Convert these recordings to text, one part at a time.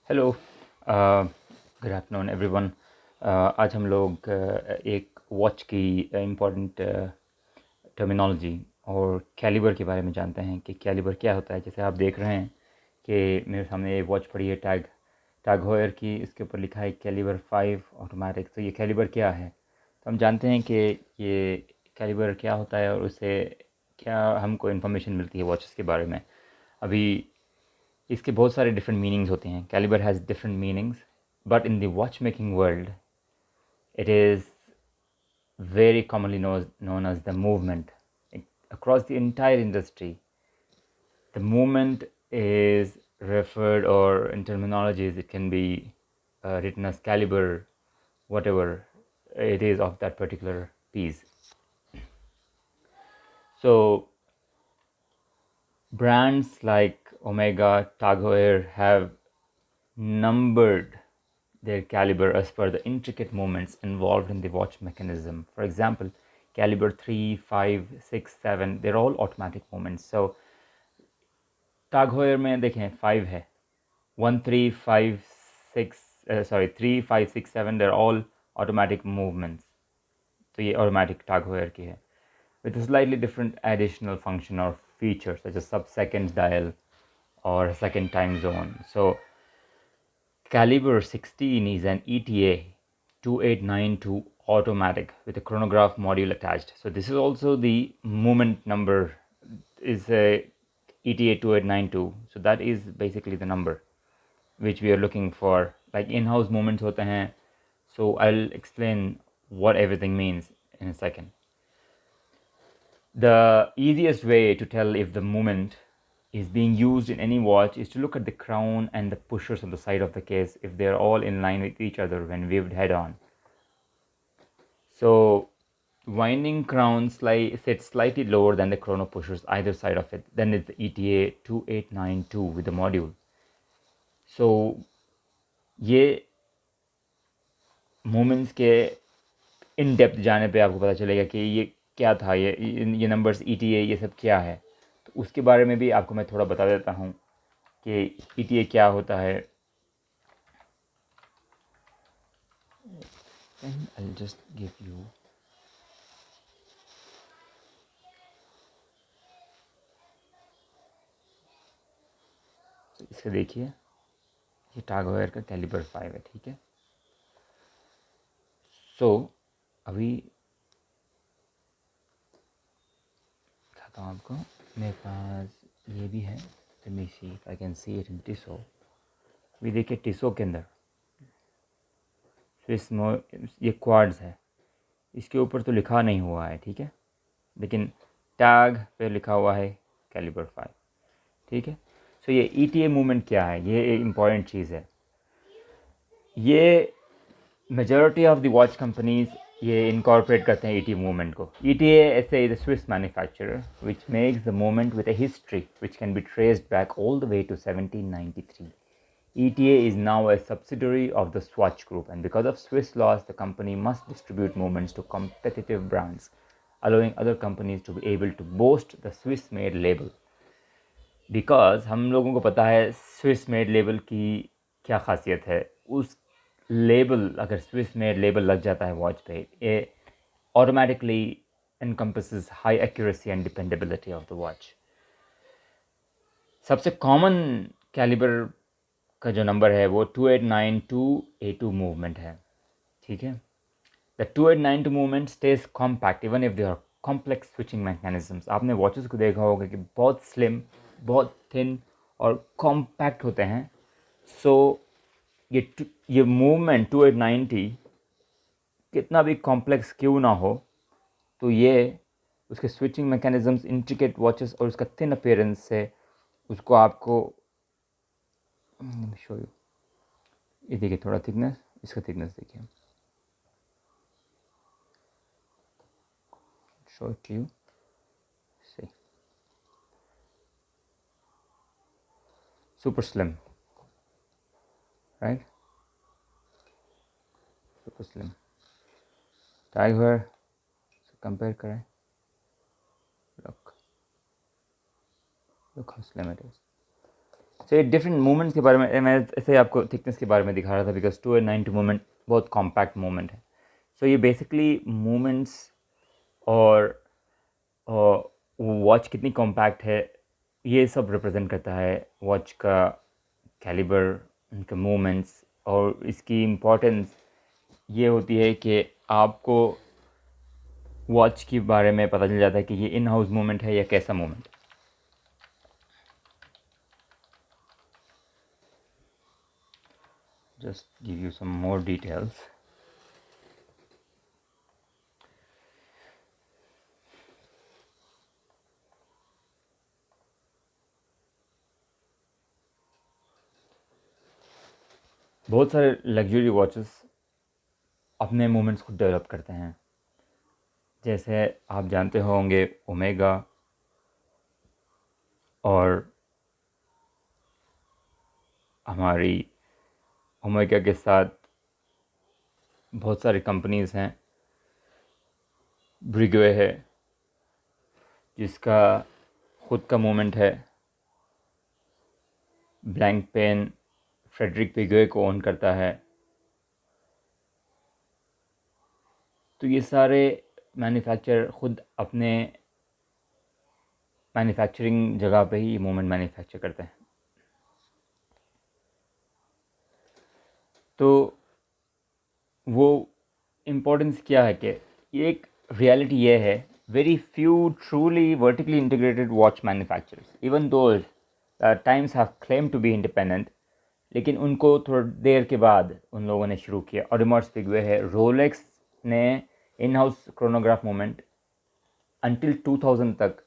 Hello, good afternoon everyone. आज हम लोग एक वॉच की इम्पोर्टेंट टर्मिनोलॉजी और कैलिबर के बारे में जानते हैं कि कैलिबर क्या होता है। जैसे आप देख रहे हैं कि मेरे सामने ये वॉच पड़ी है टैग हॉयर की, इसके ऊपर लिखा है कैलिबर 5 ऑटोमेटिक। तो ये कैलिबर क्या है, तो हम जानते हैं कि ये कैलिबर क्या होता है और उससे क्या हमको इन्फॉर्मेशन मिलती है वॉचेस के बारे में। अभी इसके बहुत सारे डिफरेंट मीनिंग्स होते हैं। Calibre has different meanings, but in the watch making world it is very commonly known as the movement. Across the entire industry, the movement is referred, or in terminologies it can be written as caliber, whatever it is of that particular piece. So brands like Omega, Tag Heuer have numbered their caliber as per the intricate movements involved in the watch mechanism. For example, caliber 3, 5, 6, 7, they're all automatic movements. So Tag Heuer में देखें 5 है, 1, 3, 5, 6, 3, 5, 6, 7, they're all automatic movements. तो ये automatic Tag Heuer की है, with a slightly different additional function or feature such as sub-second dial or second time zone. So Caliber 16 is an ETA 2892 automatic with a chronograph module attached. So this is also the moment number, is a ETA 2892. So that is basically the number which we are looking for. Like in-house moments होते हैं. So I'll explain what everything means in a second. The easiest way to tell if the movement is being used in any watch is to look at the crown and the pushers on the side of the case, if they're all in line with each other when waved head on. So winding crown sits slightly lower than the chrono pushers either side of it. Then it's the ETA 2892 with the module. So ये moments के in depth जाने पे आपको पता चलेगा कि ये क्या था, ये नंबर्स ETA ये सब क्या है। तो उसके बारे में भी आपको मैं थोड़ा बता देता हूँ कि ETA क्या होता है। I'll just give you इसका देखिए, ये टाग हॉयर का कैलिबर 5 है, ठीक है। सो अभी दिखाता हूँ आपको, मेरे पास ये भी है। Let me see if I can see it in Tissot. अभी देखिए टिसो के अंदर स्विस ये क्वाड्स है, इसके ऊपर तो लिखा नहीं हुआ है, ठीक है, लेकिन टैग पे लिखा हुआ है कैलिबर 5, ठीक है। सो ये ETA मूवमेंट क्या है, ये एक इम्पॉर्टेंट चीज़ है। ये majority of the watch companies ये इनकॉर्पोरेट करते हैं ETA मूवमेंट को। ETA SA is a Swiss manufacturer which makes the movement with a history which can be traced back all the way to 1793. ETA is now a subsidiary of the Swatch Group, and because of Swiss laws, the company must distribute movements to competitive brands, allowing other companies to be able to boast the Swiss-made label. Because हम लोगों को पता है Swiss made label की क्या खासियत है। उस लेबल, अगर Swiss made label लग जाता है वॉच पे, ये automatically encompasses high accuracy and dependability of the watch. सबसे कॉमन कैलिबर का जो नंबर है वो 2892A2 मूवमेंट है, ठीक है। The 2892 movement stage compact even if they are complex switching mechanisms. आपने वॉचेस को देखा होगा कि बहुत स्लिम, बहुत थिन और कॉम्पैक्ट होते हैं। सो ये मूवमेंट 2890 कितना भी कॉम्प्लेक्स क्यों ना हो, तो ये उसके स्विचिंग मैकेनिज्म्स, इंट्रिकेट वॉचेस और उसका थिन अपीयरेंस से उसको आपको शो यू, ये देखिए थोड़ा थिकनेस, इसका थिकनेस देखिए, show it you see, super slim, right, super slim. TAG Heuer से कंपेयर करें, look how slim it is. So ये डिफरेंट मूवमेंट्स के बारे में मैं ऐसे आपको थिकनेस के बारे में दिखा रहा था, बिकॉज 290 मूवमेंट बहुत कॉम्पैक्ट मूवमेंट है. सो ये बेसिकली मूवमेंट्स और वॉच कितनी कॉम्पैक्ट है ये सब रिप्रेजेंट करता है वॉच का कैलिबर, उनके मूवमेंट्स. और इसकी इम्पोर्टेंस ये होती है कि आपको वॉच के बारे में पता चल जाता है कि ये इन हाउस मूवमेंट है या कैसा movement. Just give you some more details. बहुत सारे लग्जरी वॉचेस अपने मूवमेंट्स को डेवलप करते हैं. जैसे आप जानते होंगे ओमेगा और हमारी ओमेगा के साथ बहुत सारी कंपनीज़ हैं. ब्रिगवे है जिसका ख़ुद का मूवमेंट है. ब्लैंक पेन फ्रेडरिक ब्रिगवे को ओन करता है. तो ये सारे मैन्युफैक्चरर ख़ुद अपने मैन्युफैक्चरिंग जगह पे ही मूवमेंट मैन्युफैक्चर करते हैं. तो वो इम्पोर्टेंस क्या है कि एक रियलिटी ये है, very few truly vertically integrated watch manufacturers, even those times have claim to be independent, लेकिन उनको थोड़ा देर के बाद उन लोगों ने शुरू किया. ऑडिमॉस पिगवे है, रोलेक्स ने in house chronograph movement until 2000 तक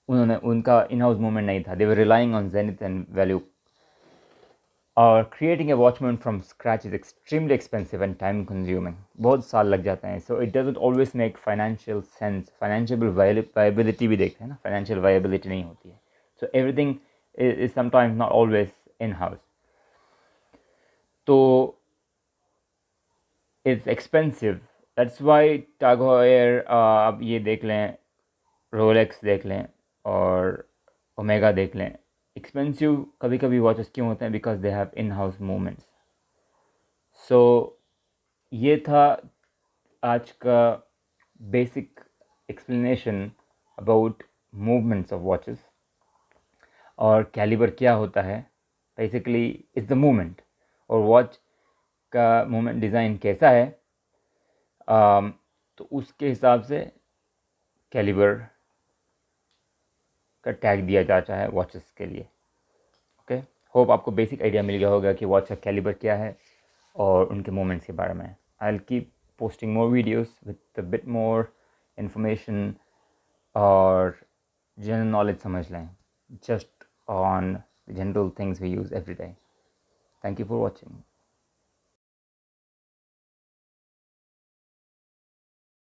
उन्होंने उनका इन हाउस मूवमेंट नहीं था. They were relying on Zenith and वैल्यू. और creating a watch movement from scratch is extremely expensive and time consuming. बहुत साल लग जाते हैं. So it doesn't always make financial sense. Financial viability भी देखते हैं ना, फाइनेंशियल वायबिलिटी नहीं होती है. So everything is sometimes not always in house. तो इट्स एक्सपेंसिव. दैट्स वाई टाग हeuer आप ये देख लें, रोलेक्स देख लें और ओमेगा देख लें, एक्सपेंसिव कभी कभी वॉचेस क्यों होते हैं? Because they have in house movements. So ये था आज का basic explanation about movements of watches. और कैलिबर क्या होता है? Basically is the movement. और वॉच का मूवमेंट डिज़ाइन कैसा है, तो उसके हिसाब से कैलिबर का टैग दिया जाता है वॉचेस के लिए. ओके, होप आपको बेसिक आइडिया मिल गया होगा कि वॉच का कैलिबर क्या है और उनके मूवमेंट्स के बारे में. I will keep posting more videos with a bit more information और general knowledge समझ लें, just on the general things we use every day. Thank you for watching.